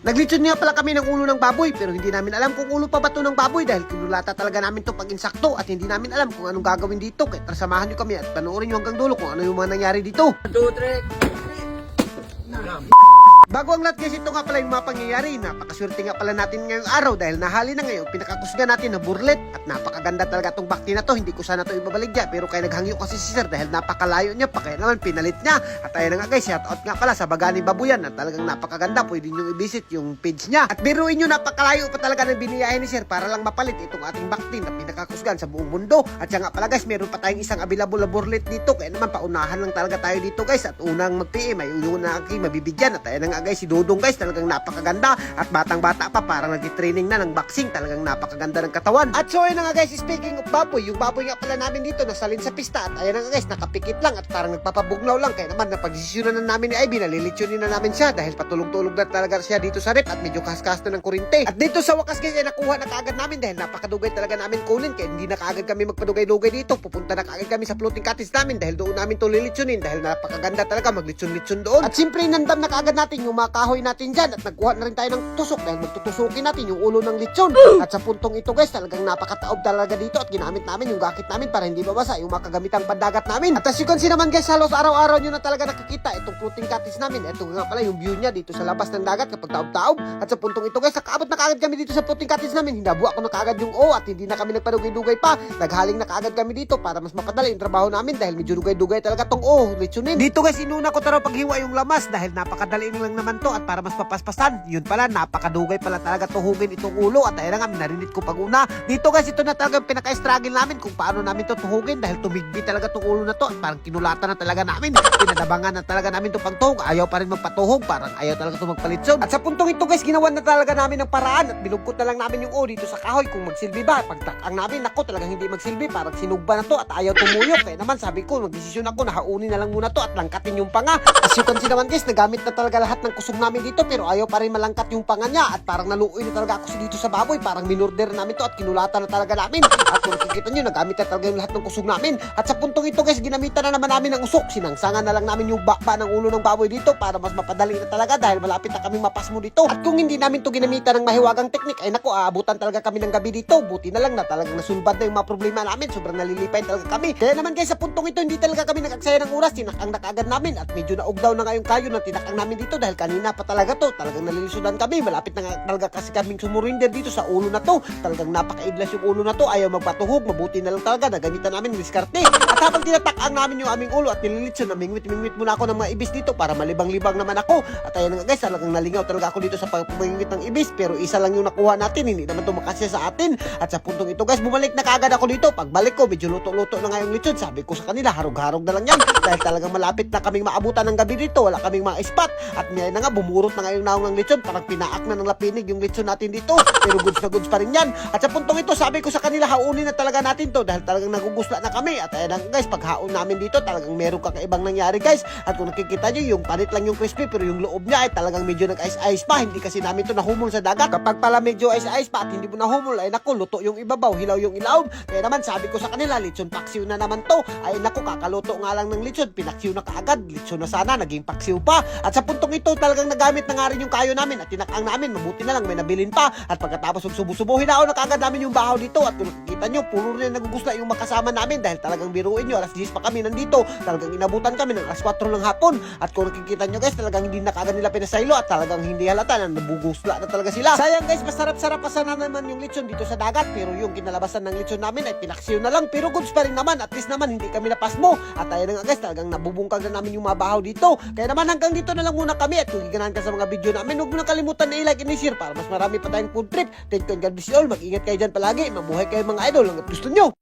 Naglitsyon nga pala kami ng ulo ng baboy pero hindi namin alam kung ulo pa ba to ng baboy dahil kinulata talaga namin to pag insakto at hindi namin alam kung anong gagawin dito. Kaya samahan nyo kami at panoorin nyo hanggang dulo kung ano yung mga nangyari dito. 1, 2, 3. Bago ang lahat guys, ito nga pala yung mga pangyayari. Napakaswerte nga pala natin ngayong araw dahil nahali na ngayon pinakakusga natin na burlet at napakaganda talaga tong bakti na to. Hindi ko sana to ibabaligya pero kaya naghangyo kasi si sir dahil napakalayo niya pa kaya naman pinalit niya. At ayun na nga guys, shout out nga pala sa Bagani Babuyan at talagang napakaganda. Pwede nyo i-visit yung page niya. At biruin nyo, napakalayo pa talaga ng biniyahe ni sir para lang mapalit itong ating bakti na pinakakusgan sa buong mundo. At siya nga pala guys, meron pa tayong isang available na burlet dito kaya naman paunahan lang talaga tayo dito guys. At unang mag-PM ay yung na aking mabibigyan. At ayun na nga guys, si Dodong guys, talagang napakaganda at batang-bata pa, parang nag-training na ng boxing, talagang napakaganda ng katawan. At so ayun na nga guys, speaking of baboy, yung baboy nga pala namin dito nasalin sa pista at ayun na nga guys, nakapikit lang at parang nagpapabugnaw lang kaya naman napagdesisyonan na namin ni Ivy, nalilitsyonin na namin siya dahil patulog-tulog na talaga siya dito sa rep at medyo kaskas na ng kurinte. At dito sa wakas guys ay nakuha na kaagad namin dahil napakadugay talaga namin kunin kaya hindi na kaagad kami magpadugay-dugay dito, pupunta na kaagad kami sa floating cottage namin dahil doon namin to lilitsyonin dahil napakaganda talaga maglitsyon-litsyon doon. At siyempre nandam na kaagad natin yung mga kahoy natin dyan at nagkuha na rin tayo ng tusok dahil magtutusukin natin yung ulo ng lechon. At sa puntong ito guys, talagang napakataob talaga dito at ginamit namin yung gakit namin para hindi mabasa yung mga kagamitang pandagat namin. At as you can see naman guys, halos araw-araw nyo na talaga nakikita itong floating cottage namin. Ito nga pala yung view niya dito sa labas ng dagat kapag taob-taob. At sa puntong ito guys, nakaabot na kaagad kami dito sa floating cottage namin. Hinabuak ko na kaagad yung O at hindi na kami nagpadugay-dugay pa. Naghaling na kaagad kami dito para mas mapadali yung trabaho namin dahil medyo dugay-dugay talaga tong O, lechonin. Dito guys, inuna ko taraw paghiwa yung lamas dahil napakadali lang naman to at para mas mapaspasan. Yun pala, napakadugay pala talaga tuhugin itong ulo at ayun nga, narinit ko pag una. Dito guys, ito na talagang pinaka-struggle namin kung paano namin to tuhugin dahil tumigbi talaga itong ulo na to at parang kinulatan na talaga namin. Pinadabangan na talaga namin to pangtuhog. Ayaw pa rin magpatuhog, parang ayaw talaga to magpalitson. At sa puntong ito guys, ginawan na talaga namin ng paraan at binugkot na lang namin yung O dito sa kahoy kung magsilbi ba. Pagtakang namin, ako talagang hindi magsilbi, parang sinugba na to at ayaw tumuyok. Kaya naman sabi ko, magdesisyon ako na haunin na lang muna to at langkatin yung panga. As you can see naman guys, nagamit na talaga lahat ng kusog namin dito pero ayaw pa rin malangkat yung panga niya at parang naluoy na talaga ako dito sa baboy, parang minurder namin to at kinulatan na talaga namin. At kung nakikita nyo, nagamit na talaga yung lahat ng kusog namin. At sa puntong ito guys, ginamitan na naman namin ng usok. Sinangsangan na lang namin yung bakba ng ulo ng baboy dito para mas mapadali na talaga dahil malapit na kaming mapasmo dito. At kung hindi namin to ginamitan ng mahiwagang teknik, ay naku, aabutan talaga kami ng gabi dito. Buti na lang na talagang nasulbad na yung mga problema namin. Sobrang nalilipay talaga kami. Kaya naman guys, sa puntong ito, hindi talaga kami nag-aksaya ng oras. Tinakang na kaagad namin at medyo naugdaw na nga yung kayo na tinakang namin dito dahil kanina pa talaga to. Talagang nalilisudan kami. Malapit na nga talaga kasi kaming sumurinder dito sa ulo na to. Talagang napakaidlas yung ulo na to. Ayaw magpatuhog. Mabuti na lang talaga. Nagamitan namin ng diskarte. At habang tinatakang namin yung aming ulo at nililitson, namingwit-mingwit muna ako ng mga ibis dito para malibang-libang naman ako. At ayun nga guys, talagang nalingaw talaga ako dito sa pagpumingwit ng ibis. Pero isa lang yung nakuha natin. Hindi naman to makasya sa atin. At sa puntong ito guys, bumalik na kaagad ako dito. Pagbalik ko, medyo luto-luto na nga yung lechon. Sabi ko sa kanila, harog-harog na lang yan. Dahil talagang malapit na kaming maabutan ng gabi dito. Wala kaming mga spot. At ngayon na nga, bumurot na nga yung naong ng lechon. Parang pinaak na ng lapinig yung lechon natin dito. Pero goods na goods pa rin yan. At sa puntong ito, sabi ko sa kanila, haunin na talaga natin to dahil talagang nagugusla na kami. At ayun guys, pag haon namin dito, talagang meron kakaibang nangyari guys. At kung nakikita nyo, yung panit lang yung crispy pero yung loob niya ay talagang medyo nag-ice-ice pa. Hindi kasi namin to nahumol sa dagat. Kapag pala medyo ice-ice pa at hindi mo nahumol, ay naku, luto yung ibabaw, hilaw yung ilaw. Kaya naman sabi ko sa kanila, lechon paksiw na naman to. Ay naku, kakaluto nga lang ng lechon, pinaksiw na kaagad. Lechon na sana, naging paksiw pa. At sa puntong ito, talagang nagamit na nga rin yung kayo namin at tinakang namin. Mabuti na lang may nabilin pa. At pagkatapos magsubo-subo, hinaon na kaagad namin yung bahaw dito. At kung nakikita nyo, puro rin nagugusla yung makasama namin dahil talagang biruin nyo, alas 10 pa kami nandito. Talagang inabutan kami ng alas 4 ng hapon. At kung nakikita nyo guys, talagang hindi na kaagad nila pinasaylo at talagang hindi halata na nabugusla na talaga sila. Sayang guys, masarap-sarap pa sana naman yung lechon dito sa dagat. Pero yung kinalabasan ng lechon namin ay pinaksiw na lang. Pero goods pa rin naman. At least naman hindi kami napasmo. At ayun nga guys, talagang nabubungkag na namin yung mabahaw dito. Kaya naman hanggang dito na lang muna kami. At kung giganahan ka sa mga video namin, huwag mo na kalimutan na i-like and i-share para mas marami pa tayong food trip. Thank you and God bless you all. Mag-ingat kayo dyan palagi. Mabuhay kayo mga idol hanggat gusto nyo.